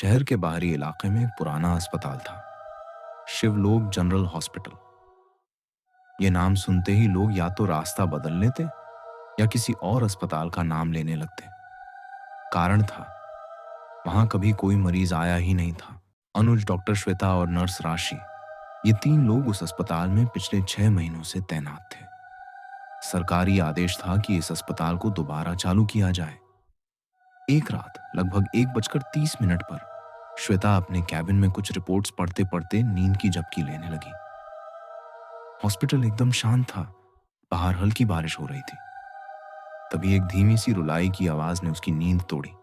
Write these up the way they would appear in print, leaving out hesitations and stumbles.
शहर के बाहरी इलाके में एक पुराना अस्पताल था, शिवलोक जनरल हॉस्पिटल। ये नाम सुनते ही लोग या तो रास्ता बदल लेते या किसी और अस्पताल का नाम लेने लगते। कारण था, वहां कभी कोई मरीज आया ही नहीं था। अनुज, डॉक्टर श्वेता और नर्स राशि, ये तीन लोग उस अस्पताल में पिछले 6 महीनों से तैनात थे। सरकारी आदेश था कि इस अस्पताल को दोबारा चालू किया जाए। एक रात लगभग 1:30 पर श्वेता अपने कैबिन में कुछ रिपोर्ट्स पढ़ते पढ़ते नींद की झपकी लेने लगी। हॉस्पिटल एकदम शांत था, बाहर हल्की बारिश हो रही थी। तभी एक धीमी सी रुलाई की आवाज ने उसकी नींद तोड़ी।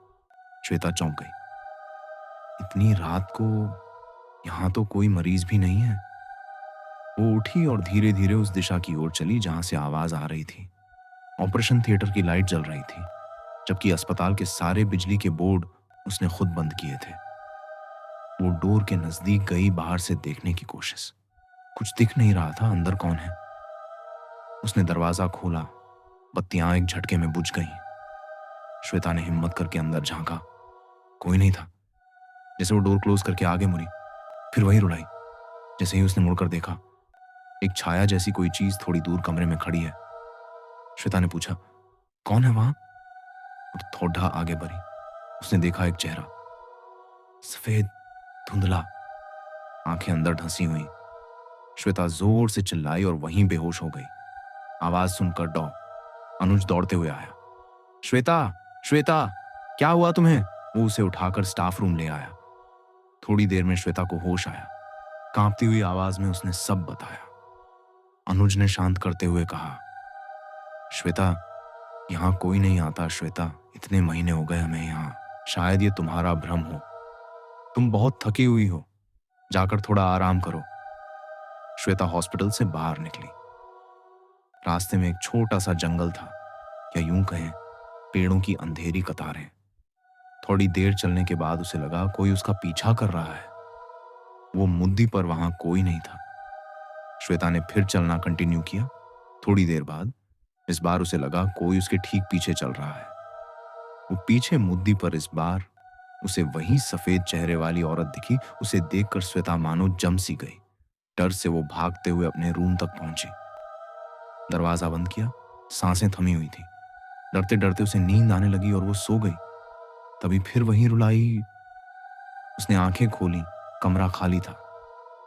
श्वेता चौंक गई। इतनी रात को यहां तो कोई मरीज भी नहीं है। वो उठी और धीरे धीरे उस दिशा की ओर चली जहां से आवाज आ रही थी। ऑपरेशन थिएटर की लाइट जल रही थी, जबकि अस्पताल के सारे बिजली के बोर्ड उसने खुद बंद किए थे। वो डोर के नजदीक गई, बाहर से देखने की कोशिश। कुछ दिख नहीं रहा था, अंदर कौन है। उसने दरवाजा खोला, बत्तियां एक झटके में बुझ गईं। श्वेता ने हिम्मत करके अंदर झांका। कोई नहीं था। जैसे वो डोर क्लोज करके आगे मुड़ी, फिर वही रुलाई। जैसे ही उसने मुड़कर देखा, एक छाया जैसी कोई चीज थोड़ी दूर कमरे में खड़ी है। श्वेता ने पूछा, कौन है वहां? वो थोड़ा आगे बढ़ी। उसने देखा एक चेहरा, सफेद, धुंधला, आंखें अंदर धंसी हुई। श्वेता जोर से चिल्लाई और वहीं बेहोश हो गई। आवाज सुनकर अनुज दौड़ते हुए आया। श्वेता, श्वेता, क्या हुआ तुम्हें? वो उसे उठाकर स्टाफ रूम ले आया। थोड़ी देर में श्वेता को होश आया। कांपती हुई आवाज में उसने सब बताया। अनुज ने शांत करते हुए कहा, श्वेता, यहां कोई नहीं आता। श्वेता, इतने महीने हो गए हमें यहां। शायद ये तुम्हारा भ्रम हो। तुम बहुत थकी हुई हो, जाकर थोड़ा आराम करो। श्वेता हॉस्पिटल से बाहर निकली। रास्ते में एक छोटा सा जंगल था, या यूं कहें पेड़ों की अंधेरी कतारें। थोड़ी देर चलने के बाद उसे लगा कोई उसका पीछा कर रहा है। वो मुद्दी पर वहां कोई नहीं था। श्वेता ने फिर चलना कंटिन्यू किया। थोड़ी देर बाद इस बार उसे लगा कोई उसके ठीक पीछे चल रहा है। वो पीछे मुद्दी पर इस बार उसे वही सफेद चेहरे वाली औरत दिखी। उसे देखकर श्वेता मानो जम सी गई। डर से वो भागते हुए अपने रूम तक पहुंची। दरवाजा बंद किया, सांसें थमी हुई थी। डरते डरते उसे नींद आने लगी और वो सो गई। तभी फिर वही रुलाई। उसने आंखें खोली, कमरा खाली था,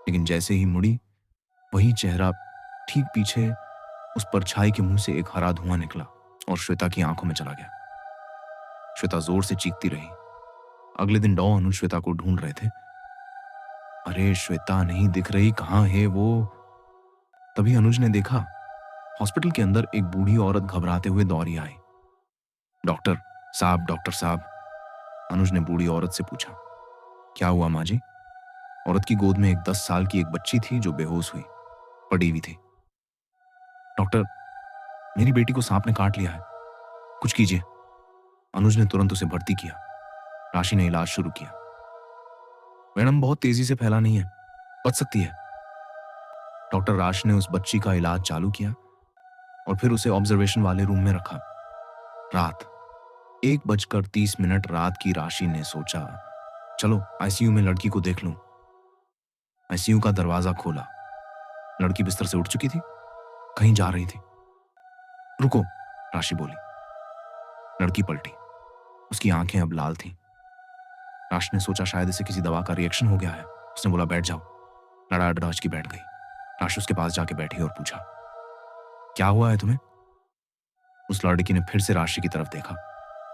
लेकिन जैसे ही मुड़ी, वही चेहरा ठीक पीछे। उस परछाई के मुंह से एक हरा धुआं निकला और श्वेता की आंखों में चला गया। श्वेता जोर से चीखती रही। अगले दिन अनुज श्वेता को ढूंढ रहे थे। अरे श्वेता नहीं दिख रही, कहां है वो? तभी अनुज ने देखा, हॉस्पिटल के अंदर एक बूढ़ी औरत घबराते हुए दौड़ी आई। डॉक्टर साहब, डॉक्टर साहब। अनुज ने बूढ़ी औरत से पूछा, क्या हुआ माँ जी? औरत की गोद में एक 10 साल की एक बच्ची थी जो बेहोश हुई पड़ी हुई थी। डॉक्टर, मेरी बेटी को सांप ने काट लिया है, कुछ कीजिए। अनुज ने तुरंत उसे भर्ती किया। राशि ने इलाज शुरू किया। मैडम, बहुत तेजी से फैला नहीं है, बच सकती है। डॉक्टर राशि ने उस बच्ची का इलाज चालू किया और फिर उसे ऑब्जर्वेशन वाले रूम में रखा। रात 1:30 रात की राशि ने सोचा, चलो आईसीयू में लड़की को देख लूं। आईसीयू का दरवाजा खोला। लड़की बिस्तर से उठ चुकी थी, कहीं जा रही थी। रुको, राशि बोली। लड़की पलटी। उसकी आंखें अब लाल थीं। राशि ने सोचा शायद इसे किसी दवा का रिएक्शन हो गया है। उसने बोला, बैठ जाओ। लड़ाडच की बैठ गई। राशि उसके पास जाके बैठी और पूछा, क्या हुआ है तुम्हें? उस लड़की ने फिर से राशि की तरफ देखा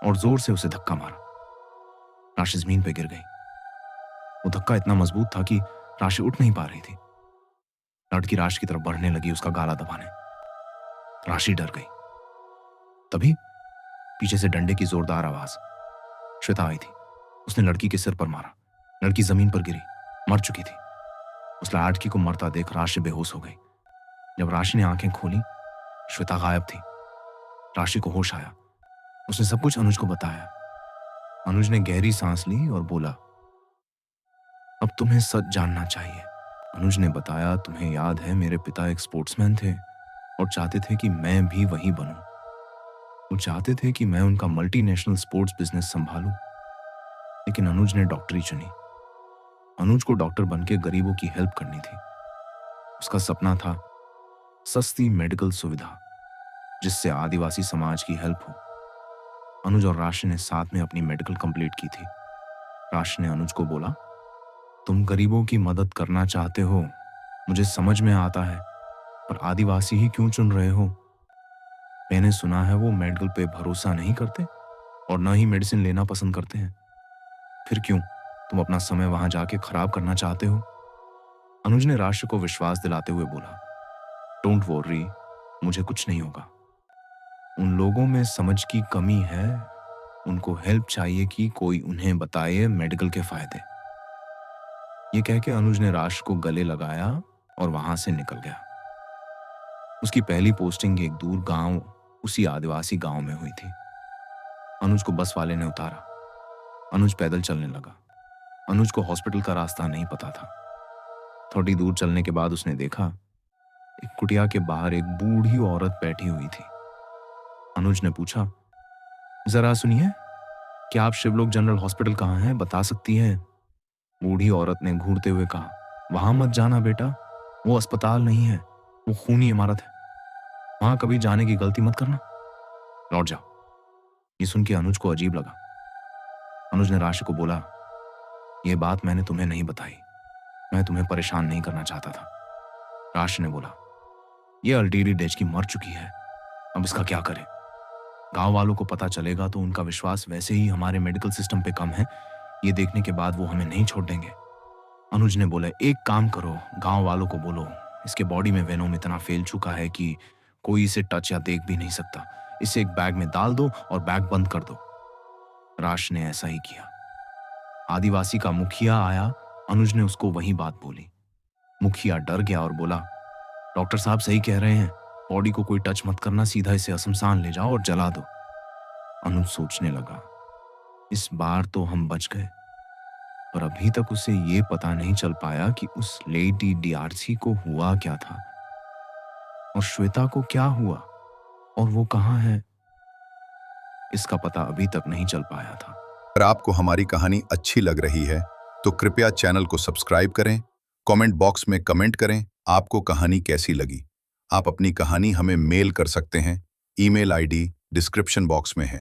और जोर से उसे धक्का मारा। राशि जमीन पर गिर गई। वो धक्का इतना मजबूत था कि राशि उठ नहीं पा रही थी। लड़की राशि की तरफ बढ़ने लगी, उसका गाला दबाने। राशि डर गई। तभी पीछे से डंडे की जोरदार आवाज। श्वेता आई थी। उसने लड़की के सिर पर मारा। लड़की जमीन पर गिरी, मर चुकी थी। उस लड़की को मरता देख राशि बेहोश हो गई। जब राशि ने आंखें खोली, श्वेता गायब थी। राशि को होश आया। उसने सब कुछ अनुज को बताया। अनुज ने गहरी सांस ली और बोला, अब तुम्हें सच जानना चाहिए। अनुज ने बताया, तुम्हें याद है मेरे पिता एक स्पोर्ट्समैन थे और चाहते थे कि मैं भी वही बनूं। वो चाहते थे कि मैं उनका मल्टीनेशनल स्पोर्ट्स बिजनेस संभालूं। लेकिन अनुज ने डॉक्टरी चुनी। अनुज को डॉक्टर बनके गरीबों की हेल्प करनी थी। उसका सपना था सस्ती मेडिकल सुविधा जिससे आदिवासी समाज की हेल्प हो। अनुज और राश ने साथ में अपनी मेडिकल कंप्लीट की थी। राश ने अनुज को बोला, तुम गरीबों की मदद करना चाहते हो, मुझे समझ में आता है, पर आदिवासी ही क्यों चुन रहे हो? मैंने सुना है वो मेडिकल पे भरोसा नहीं करते और न ही मेडिसिन लेना पसंद करते हैं। फिर क्यों तुम अपना समय वहां जाके खराब करना चाहते हो? अनुज ने राष्ट्र को विश्वास दिलाते हुए बोला, डोंट वरी, मुझे कुछ नहीं होगा। उन लोगों में समझ की कमी है, उनको हेल्प चाहिए कि कोई उन्हें बताए मेडिकल के फायदे। ये कह के अनुज ने राष्ट्र को गले लगाया और वहां से निकल गया। उसकी पहली पोस्टिंग एक दूर गांव, उसी आदिवासी गांव में हुई थी। अनुज को बस वाले ने उतारा। अनुज पैदल चलने लगा। अनुज को हॉस्पिटल का रास्ता नहीं पता था। थोड़ी दूर चलने के बाद उसने देखा एक कुटिया के बाहर एक बूढ़ी औरत बैठी हुई थी। अनुज ने पूछा, जरा सुनिए, क्या आप शिवलोक जनरल हॉस्पिटल कहाँ है, बता सकती है? बूढ़ी औरत ने घूरते हुए कहा, वहां मत जाना बेटा, वो अस्पताल नहीं है, वो खूनी इमारत है, वहां कभी जाने की गलती मत करना, लौट जाओ। ये सुन के अनुज को अजीब लगा। अनुज ने राशि को बोला, यह बात मैंने तुम्हें नहीं बताई, मैं तुम्हें परेशान नहीं करना चाहता था। राशि ने बोला, यह अल्टीरी डेज की मर चुकी है, अब इसका क्या करें? गांव वालों को पता चलेगा तो उनका विश्वास वैसे ही हमारे मेडिकल सिस्टम पे कम है, ये देखने के बाद वो हमें नहीं छोड़ देंगे। अनुज ने बोला, एक काम करो, गांव वालों को बोलो इसके बॉडी में वेनोम इतना फैल चुका है कि कोई इसे टच या देख भी नहीं सकता, इसे एक बैग में डाल दो और बैग बंद कर दो। राश ने ऐसा ही किया। आदिवासी का मुखिया आया, अनुज ने उसको वही बात बोली। मुखिया डर गया और बोला, डॉक्टर साहब सही कह रहे हैं, बॉडी को कोई टच मत करना, सीधा इसे शमशान ले जाओ और जला दो। अनुज सोचने लगा, इस बार तो हम बच गए, पर अभी तक उसे ये पता नहीं चल पाया कि उस लेडी डीआरसी को हुआ क्या था और श्वेता को क्या हुआ और वो कहाँ है, इसका पता अभी तक नहीं चल पाया था। अगर आपको हमारी कहानी अच्छी लग रही है तो कृपया चैनल को सब्सक्राइब करें, कमेंट बॉक्स में कमेंट करें आपको कहानी कैसी लगी। आप अपनी कहानी हमें मेल कर सकते हैं, ईमेल आईडी डिस्क्रिप्शन बॉक्स में है।